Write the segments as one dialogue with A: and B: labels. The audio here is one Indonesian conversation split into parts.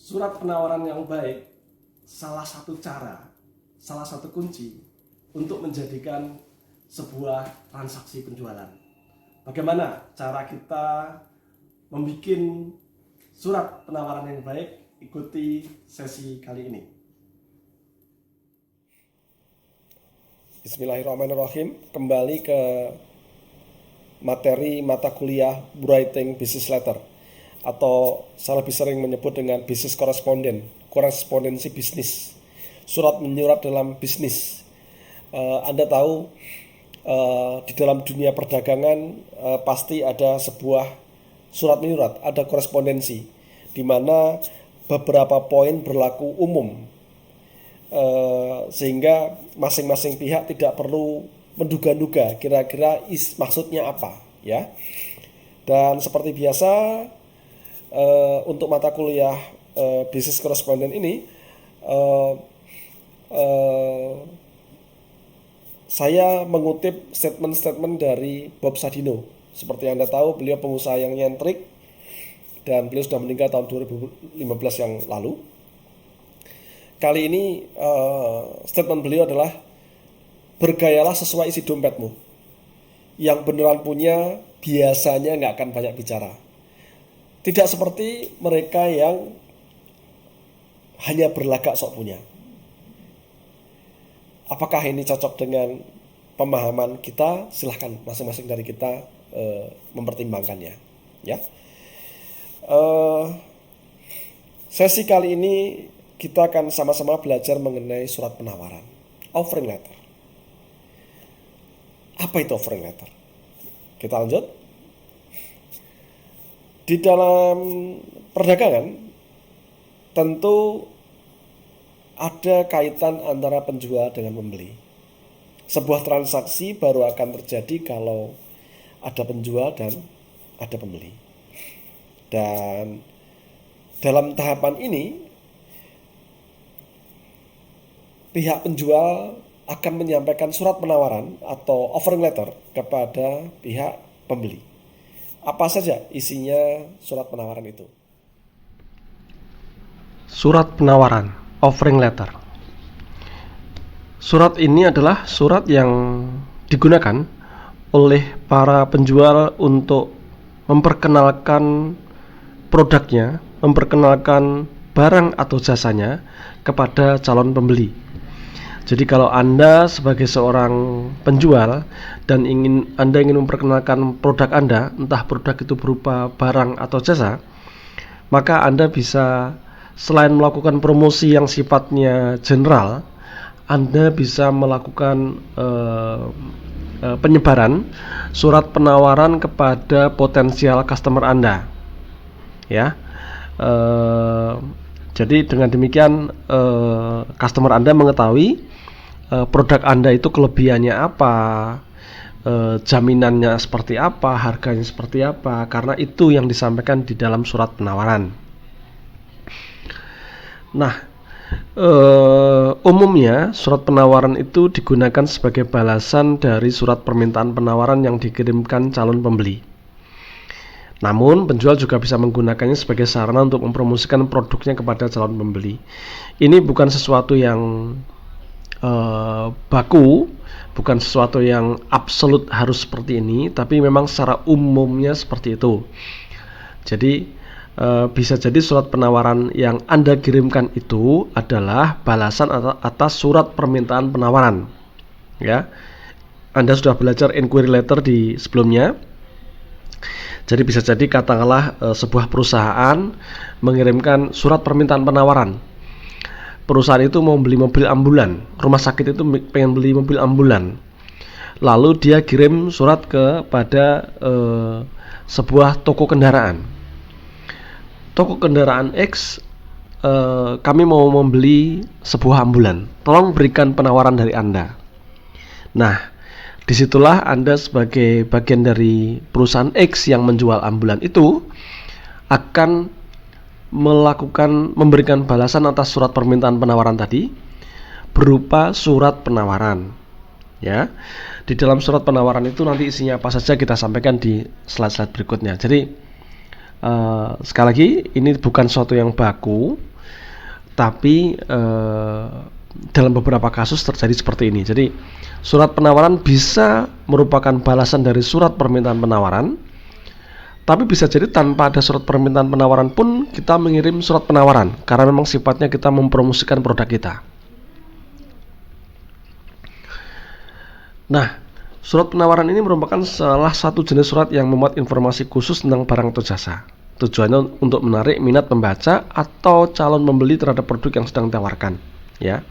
A: Surat penawaran yang baik salah satu cara, salah satu kunci untuk menjadikan sebuah transaksi penjualan. Bagaimana cara kita membuat surat penawaran yang baik? Ikuti sesi kali ini.
B: Bismillahirrahmanirrahim. Kembali ke materi mata kuliah Writing Business Letter, atau saya lebih sering menyebut dengan bisnis korespondensi bisnis, surat menyurat dalam bisnis. Anda tahu di dalam dunia perdagangan pasti ada sebuah surat menyurat, ada korespondensi, di mana beberapa poin berlaku umum, sehingga masing-masing pihak tidak perlu menduga-duga kira-kira maksudnya apa, ya. Dan seperti biasa, untuk mata kuliah bisnis koresponden ini, saya mengutip statement-statement dari Bob Sadino. Seperti Anda tahu, beliau pengusaha yang nyentrik dan beliau sudah meninggal tahun 2015 yang lalu. Kali ini statement beliau adalah, bergayalah sesuai isi dompetmu. Yang beneran punya biasanya nggak akan banyak bicara. Tidak seperti mereka yang hanya berlagak sok punya. Apakah ini cocok dengan pemahaman kita? Silahkan masing-masing dari kita mempertimbangkannya. Ya. Sesi kali ini kita akan sama-sama belajar mengenai surat penawaran, offering letter. Apa itu offering letter? Kita lanjut. Di dalam perdagangan tentu ada kaitan antara penjual dengan pembeli. Sebuah transaksi baru akan terjadi kalau ada penjual dan ada pembeli. Dan dalam tahapan ini, pihak penjual akan menyampaikan surat penawaran atau offering letter kepada pihak pembeli. Apa saja isinya surat penawaran itu?
A: Surat penawaran, offering letter. Surat ini adalah surat yang digunakan oleh para penjual untuk memperkenalkan produknya, memperkenalkan barang atau jasanya kepada calon pembeli. Jadi kalau Anda sebagai seorang penjual dan Anda ingin memperkenalkan produk Anda, entah produk itu berupa barang atau jasa, maka Anda bisa, selain melakukan promosi yang sifatnya general, Anda bisa melakukan penyebaran surat penawaran kepada potensial customer Anda, ya. Jadi dengan demikian customer Anda mengetahui produk Anda itu kelebihannya apa, jaminannya seperti apa, harganya seperti apa, karena itu yang disampaikan di dalam surat penawaran. Nah, umumnya surat penawaran itu digunakan sebagai balasan dari surat permintaan penawaran yang dikirimkan calon pembeli. Namun, penjual juga bisa menggunakannya sebagai sarana untuk mempromosikan produknya kepada calon pembeli. Ini bukan sesuatu yang baku, bukan sesuatu yang absolut harus seperti ini, tapi memang secara umumnya seperti itu. Jadi bisa jadi surat penawaran yang Anda kirimkan itu adalah balasan atas surat permintaan penawaran, ya. Anda sudah belajar inquiry letter di sebelumnya. Jadi bisa jadi katakanlah sebuah perusahaan mengirimkan surat permintaan penawaran. Perusahaan itu mau beli mobil ambulan, rumah sakit itu pengen beli mobil ambulan, lalu dia kirim surat kepada sebuah toko kendaraan. Toko kendaraan X, kami mau membeli sebuah ambulan, tolong berikan penawaran dari Anda. Nah, disitulah Anda sebagai bagian dari perusahaan X yang menjual ambulan itu akan memberikan balasan atas surat permintaan penawaran tadi berupa surat penawaran, ya. Di dalam surat penawaran itu nanti isinya apa saja kita sampaikan di slide-slide berikutnya. Jadi sekali lagi, ini bukan sesuatu yang baku, Tapi dalam beberapa kasus terjadi seperti ini. Jadi surat penawaran bisa merupakan balasan dari surat permintaan penawaran, tapi bisa jadi tanpa ada surat permintaan penawaran pun kita mengirim surat penawaran, karena memang sifatnya kita mempromosikan produk kita. Nah, surat penawaran ini merupakan salah satu jenis surat yang memuat informasi khusus tentang barang atau jasa. Tujuannya untuk menarik minat pembaca atau calon pembeli terhadap produk yang sedang ditawarkan, ya.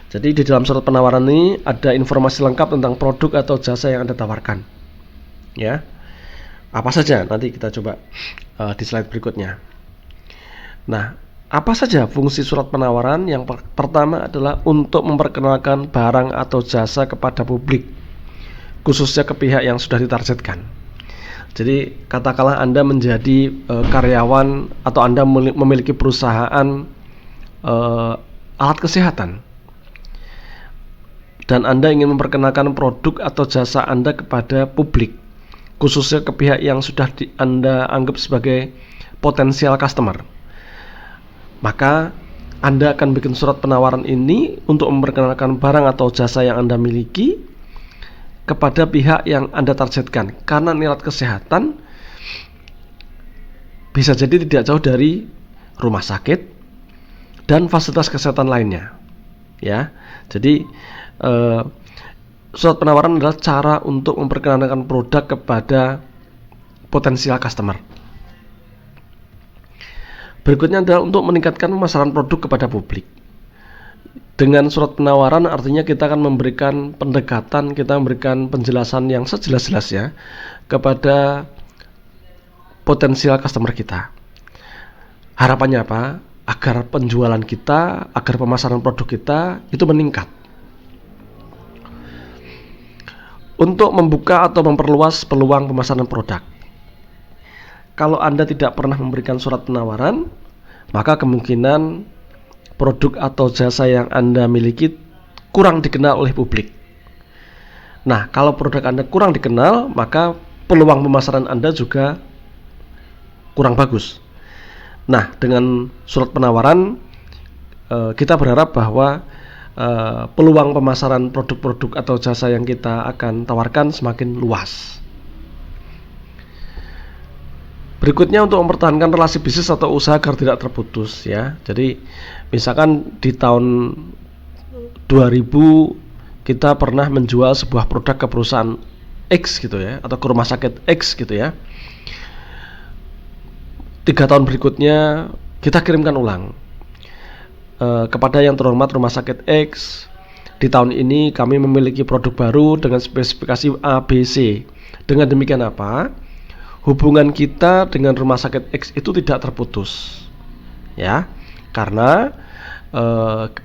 A: Jadi di dalam surat penawaran ini ada informasi lengkap tentang produk atau jasa yang Anda tawarkan, ya. Apa saja? Nanti kita coba di slide berikutnya. Nah, apa saja fungsi surat penawaran? Yang pertama adalah untuk memperkenalkan barang atau jasa kepada publik, khususnya ke pihak yang sudah ditargetkan. Jadi katakanlah Anda menjadi karyawan atau Anda memiliki perusahaan alat kesehatan, dan Anda ingin memperkenalkan produk atau jasa Anda kepada publik, khususnya ke pihak yang sudah Anda anggap sebagai potensial customer. Maka Anda akan bikin surat penawaran ini untuk memperkenalkan barang atau jasa yang Anda miliki kepada pihak yang Anda targetkan. Karena alat kesehatan bisa jadi tidak jauh dari rumah sakit dan fasilitas kesehatan lainnya, ya. Jadi surat penawaran adalah cara untuk memperkenalkan produk kepada potensial customer. Berikutnya adalah untuk meningkatkan pemasaran produk kepada publik. Dengan surat penawaran artinya kita akan memberikan pendekatan, kita memberikan penjelasan yang sejelas-jelasnya kepada potensial customer kita. Harapannya apa? Agar penjualan kita, agar pemasaran produk kita itu meningkat. Untuk membuka atau memperluas peluang pemasaran produk. Kalau Anda tidak pernah memberikan surat penawaran, maka kemungkinan produk atau jasa yang Anda miliki kurang dikenal oleh publik. Nah, kalau produk Anda kurang dikenal, maka peluang pemasaran Anda juga kurang bagus. Nah, dengan surat penawaran kita berharap bahwa peluang pemasaran produk-produk atau jasa yang kita akan tawarkan semakin luas. Berikutnya untuk mempertahankan relasi bisnis atau usaha agar tidak terputus, ya. Jadi misalkan di tahun 2000 kita pernah menjual sebuah produk ke perusahaan X gitu ya, atau ke rumah sakit X gitu ya. 3 tahun berikutnya kita kirimkan ulang kepada yang terhormat rumah sakit X. Di tahun ini kami memiliki produk baru dengan spesifikasi ABC. Dengan demikian apa? Hubungan kita dengan rumah sakit X itu tidak terputus, ya, karena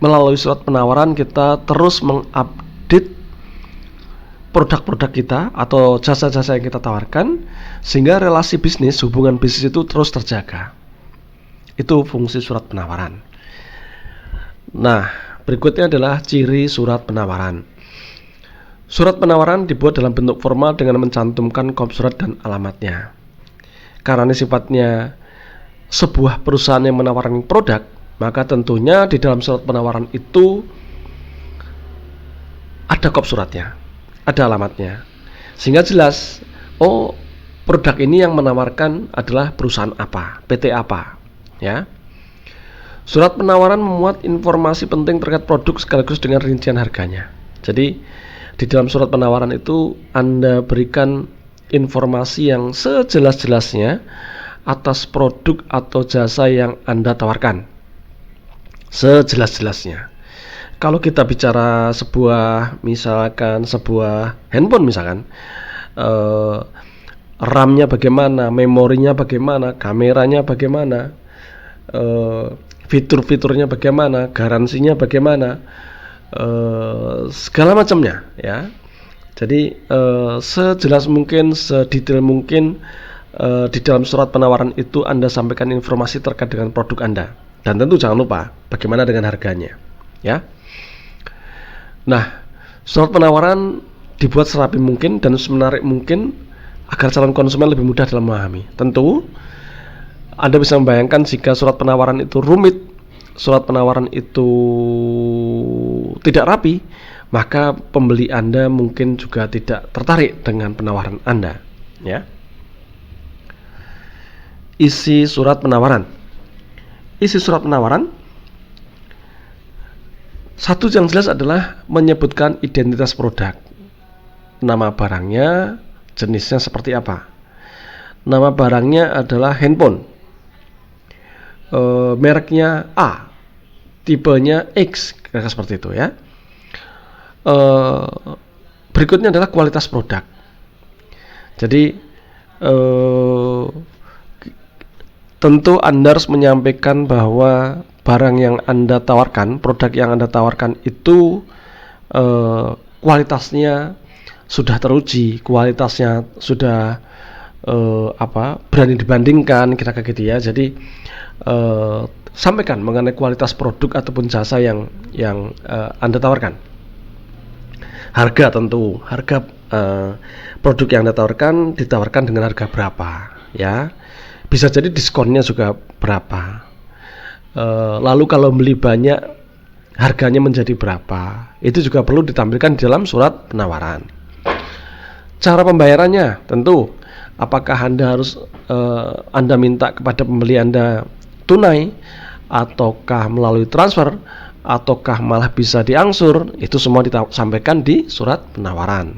A: melalui surat penawaran kita terus mengupdate produk-produk kita atau jasa-jasa yang kita tawarkan, sehingga relasi bisnis, hubungan bisnis itu terus terjaga. Itu fungsi surat penawaran. Nah, berikutnya adalah ciri surat penawaran. Surat penawaran dibuat dalam bentuk formal dengan mencantumkan kop surat dan alamatnya. Karena ini sifatnya sebuah perusahaan yang menawarkan produk, maka tentunya di dalam surat penawaran itu ada kop suratnya, ada alamatnya, sehingga jelas, oh, produk ini yang menawarkan adalah perusahaan apa, PT apa, ya. Surat penawaran memuat informasi penting terkait produk sekaligus dengan rincian harganya. Jadi di dalam surat penawaran itu Anda berikan informasi yang sejelas-jelasnya atas produk atau jasa yang Anda tawarkan. Sejelas-jelasnya. Kalau kita bicara misalkan sebuah handphone misalkan, RAM-nya bagaimana, memorinya bagaimana, kameranya bagaimana, fitur-fiturnya bagaimana, garansinya bagaimana, segala macamnya, ya. Jadi sejelas mungkin, sedetail mungkin di dalam surat penawaran itu Anda sampaikan informasi terkait dengan produk Anda, dan tentu jangan lupa bagaimana dengan harganya, ya. Nah, surat penawaran dibuat serapi mungkin dan semenarik mungkin agar calon konsumen lebih mudah dalam memahami. Tentu Anda bisa membayangkan jika surat penawaran itu rumit surat penawaran itu tidak rapi, maka pembeli Anda mungkin juga tidak tertarik dengan penawaran Anda, ya. Isi surat penawaran. Isi surat penawaran, satu yang jelas adalah menyebutkan identitas produk, nama barangnya, jenisnya seperti apa. Nama barangnya adalah handphone, mereknya A, tipenya X, kira-kira seperti itu, ya. Berikutnya adalah kualitas produk. Jadi tentu Anda harus menyampaikan bahwa barang yang Anda tawarkan, produk yang Anda tawarkan itu kualitasnya sudah teruji, kualitasnya sudah berani dibandingkan, kira-kira gitu ya. Jadi sampaikan mengenai kualitas produk ataupun jasa yang Anda tawarkan. Harga, tentu harga produk yang Anda tawarkan ditawarkan dengan harga berapa, ya. Bisa jadi diskonnya juga berapa. Lalu kalau beli banyak, harganya menjadi berapa. Itu juga perlu ditampilkan di dalam surat penawaran. Cara pembayarannya, tentu apakah Anda minta kepada pembeli Anda tunai, ataukah melalui transfer, ataukah malah bisa diangsur. Itu semua disampaikan di surat penawaran.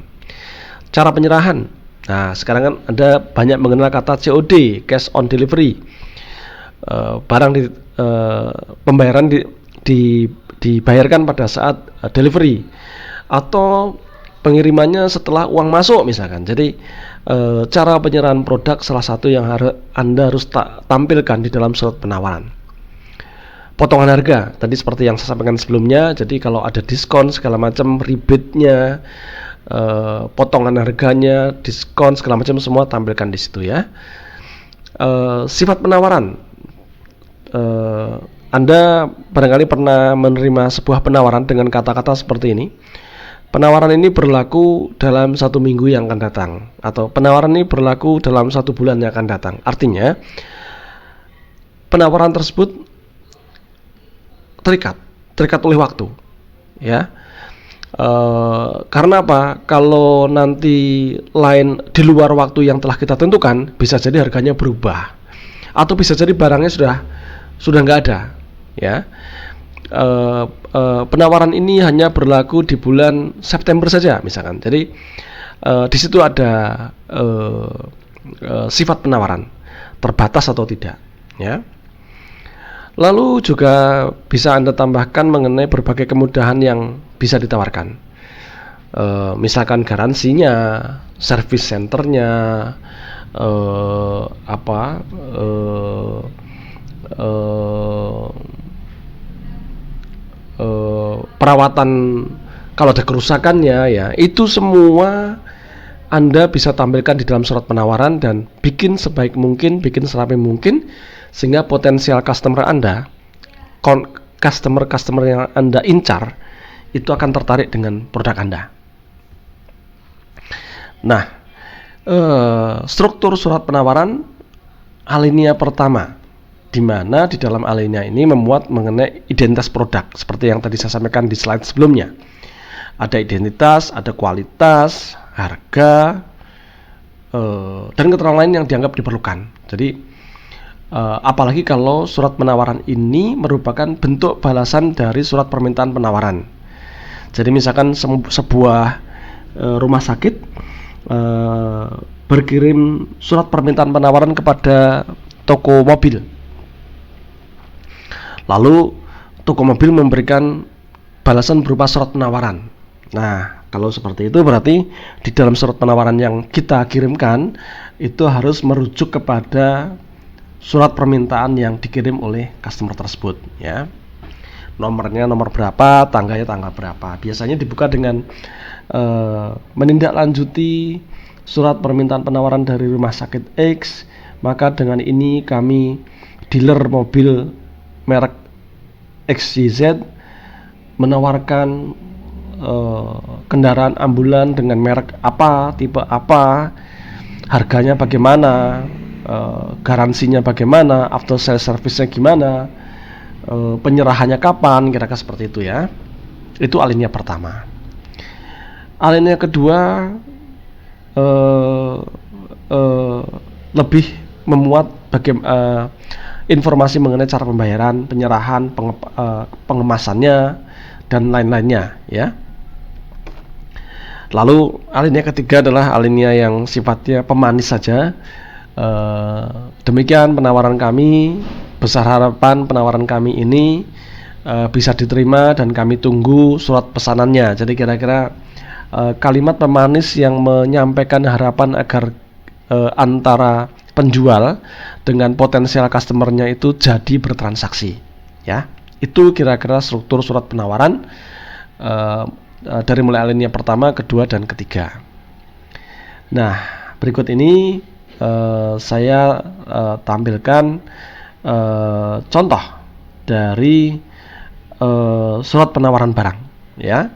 A: Cara penyerahan. Nah, sekarang kan Anda banyak mengenal kata COD, cash on delivery. Pembayaran dibayarkan pada saat delivery, atau pengirimannya setelah uang masuk misalkan. Jadi cara penyerahan produk salah satu yang Anda harus tampilkan di dalam surat penawaran. Potongan harga, tadi seperti yang saya sampaikan sebelumnya. Jadi kalau ada diskon segala macam, rebate-nya, potongan harganya, diskon segala macam, semua tampilkan di situ, ya. Sifat penawaran. Anda barangkali pernah menerima sebuah penawaran dengan kata-kata seperti ini. Penawaran ini berlaku dalam 1 minggu yang akan datang, atau penawaran ini berlaku dalam 1 bulan yang akan datang. Artinya penawaran tersebut terikat oleh waktu, ya. Karena apa? Kalau nanti lain di luar waktu yang telah kita tentukan, bisa jadi harganya berubah, atau bisa jadi barangnya sudah nggak ada, ya. Penawaran ini hanya berlaku di bulan September saja, misalkan. Jadi di situ ada sifat penawaran, terbatas atau tidak, ya. Lalu juga bisa Anda tambahkan mengenai berbagai kemudahan yang bisa ditawarkan. Misalkan garansinya, service centernya, perawatan kalau ada kerusakannya, ya. Itu semua Anda bisa tampilkan di dalam surat penawaran dan bikin sebaik mungkin, bikin serapi mungkin, sehingga potensial customer Anda, customer yang Anda incar, itu akan tertarik dengan produk Anda. Nah, struktur surat penawaran alinea pertama, di mana di dalam alinea ini memuat mengenai identitas produk, seperti yang tadi saya sampaikan di slide sebelumnya. Ada identitas, ada kualitas, harga, dan keterangan lain yang dianggap diperlukan. Jadi apalagi kalau surat penawaran ini merupakan bentuk balasan dari surat permintaan penawaran. Jadi misalkan sebuah rumah sakit berkirim surat permintaan penawaran kepada toko mobil, lalu toko mobil memberikan balasan berupa surat penawaran. Nah, kalau seperti itu berarti di dalam surat penawaran yang kita kirimkan itu harus merujuk kepada surat permintaan yang dikirim oleh customer tersebut, ya. Nomornya nomor berapa, tanggalnya tanggal berapa. Biasanya dibuka dengan menindaklanjuti surat permintaan penawaran dari rumah sakit X. Maka dengan ini kami, dealer mobil merek XYZ, menawarkan kendaraan ambulan dengan merek apa, tipe apa, harganya bagaimana, garansinya bagaimana, after sales service-nya gimana, penyerahannya kapan, kira-kira seperti itu ya. Itu alinea pertama. Alinea kedua lebih memuat informasi mengenai cara pembayaran, penyerahan, pengemasannya, dan lain-lainnya ya. Lalu alinea ketiga adalah alinea yang sifatnya pemanis saja. Demikian penawaran kami, besar harapan penawaran kami ini bisa diterima dan kami tunggu surat pesanannya. Jadi kira-kira kalimat pemanis yang menyampaikan harapan agar antara penjual dengan potensial customernya itu jadi bertransaksi ya. Itu kira-kira struktur surat penawaran dari mulai alinea pertama, kedua, dan ketiga. Nah, berikut ini saya tampilkan contoh dari surat penawaran barang ya.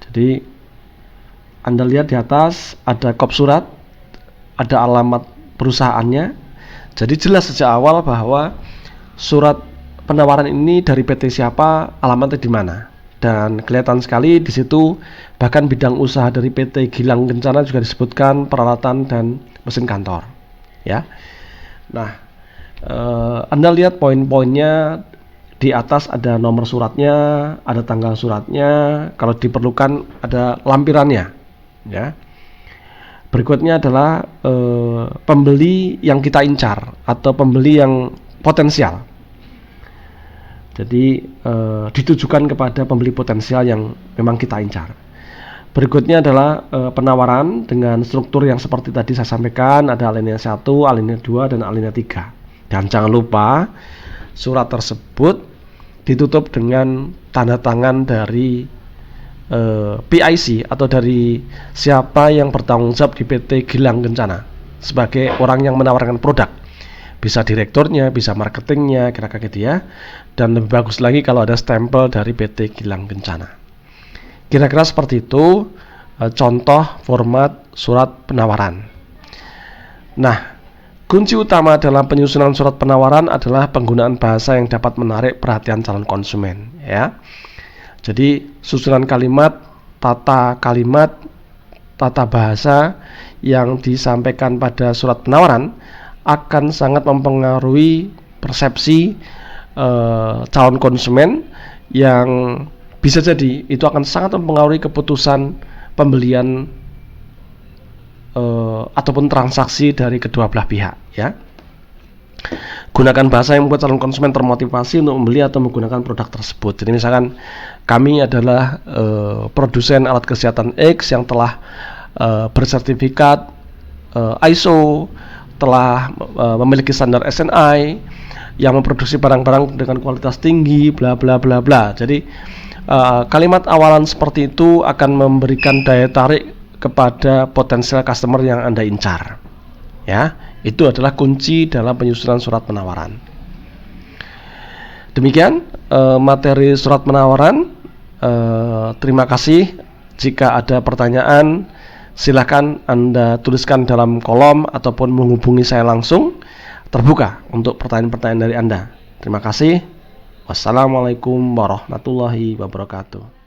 A: Jadi Anda lihat di atas ada kop surat, ada alamat perusahaannya. Jadi jelas sejak awal bahwa surat penawaran ini dari PT siapa, alamatnya di mana. Dan kelihatan sekali di situ bahkan bidang usaha dari PT Gilang Kencana juga disebutkan, peralatan dan mesin kantor ya. Nah, Anda lihat poin-poinnya di atas, ada nomor suratnya, ada tanggal suratnya, kalau diperlukan ada lampirannya ya. Berikutnya adalah pembeli yang kita incar atau pembeli yang potensial. Jadi ditujukan kepada pembeli potensial yang memang kita incar. Berikutnya adalah penawaran dengan struktur yang seperti tadi saya sampaikan, ada alinea 1, alinea 2, dan alinea 3. Dan jangan lupa surat tersebut ditutup dengan tanda tangan dari PIC atau dari siapa yang bertanggung jawab di PT Gilang Kencana sebagai orang yang menawarkan produk. Bisa direkturnya, bisa marketingnya, kira-kira gitu ya. Dan lebih bagus lagi kalau ada stempel dari PT Gilang Kencana. Kira-kira seperti itu contoh format surat penawaran. Nah, kunci utama dalam penyusunan surat penawaran adalah penggunaan bahasa yang dapat menarik perhatian calon konsumen ya. Jadi susunan kalimat, tata bahasa yang disampaikan pada surat penawaran akan sangat mempengaruhi persepsi calon konsumen, yang bisa jadi itu akan sangat mempengaruhi keputusan pembelian ataupun transaksi dari kedua belah pihak ya. Gunakan bahasa yang membuat calon konsumen termotivasi untuk membeli atau menggunakan produk tersebut. Jadi misalkan kami adalah produsen alat kesehatan X yang telah bersertifikat ISO, telah memiliki standar SNI, yang memproduksi barang-barang dengan kualitas tinggi, bla bla bla bla. Jadi kalimat awalan seperti itu akan memberikan daya tarik kepada potensial customer yang Anda incar. Ya, itu adalah kunci dalam penyusunan surat penawaran. Demikian materi surat penawaran. Terima kasih. Jika ada pertanyaan, silakan Anda tuliskan dalam kolom ataupun menghubungi saya langsung. Terbuka untuk pertanyaan-pertanyaan dari Anda. Terima kasih. Wassalamualaikum warahmatullahi wabarakatuh.